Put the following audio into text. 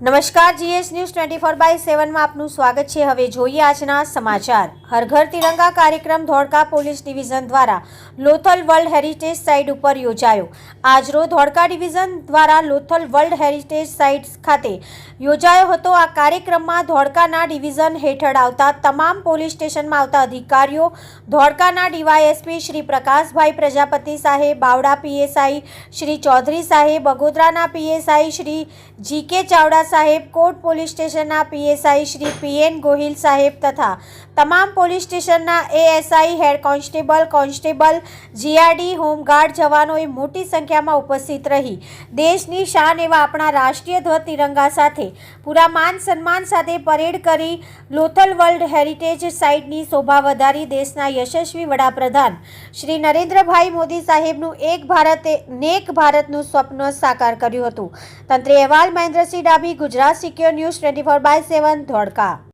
નમસ્કાર, GS news 24/7 માં આપનું સ્વાગત છે। હવે જોઈએ આજના સમાચાર। હર ઘર તિરંગા કાર્યક્રમ ધોળકા પોલીસ ડિવિઝન દ્વારા લોથલ વર્લ્ડ હેરિટેજ સાઇટ ઉપર યોજાયો। આજરોજ ધોળકા ડિવિઝન દ્વારા લોથલ વર્લ્ડ હેરિટેજ સાઇટ ખાતે યોજાયો હતો। આ કાર્યક્રમમાં ધોળકાના ડિવિઝન હેઠળ આવતા તમામ પોલીસ સ્ટેશનમાં આવતા અધિકારીઓ, ધોળકાના ડીવાયએસપી શ્રી પ્રકાશભાઈ પ્રજાપતિ સાહેબ, બાવડા પીએસઆઈ શ્રી ચૌધરી સાહેબ, બગોદરાના પીએસઆઈ શ્રી જીકે ચાવડા સાહેબ, કોટ પોલીસ સ્ટેશનના પીએસઆઈ શ્રી પીએન ગોહિલ સાહેબ તથા તમામ પોલીસ સ્ટેશનના ASI, head constable, constable, GRD, home guard જવાનોએ મોટી સંખ્યામાં ઉપસ્થિત રહી દેશની શાન એવા આપણા રાષ્ટ્રીય ધ્વજ તિરંગા સાથે પૂરા માન સન્માન સાથે પરેડ કરી લોથલ વર્લ્ડ હેરિટેજ સાઇટની શોભા વધારી દેશના યશસ્વી વડાપ્રધાન શ્રી નરેન્દ્રભાઈ મોદી સાહેબનું એક ભારત નેક ભારતનું સ્વપ્ન સાકાર કર્યું હતું। તંત્રી અહેવાલ મહેન્દ્રસિંહ ડાભી, ગુજરાત સિક્યોર ન્યૂઝ 24/7 ધોળકા।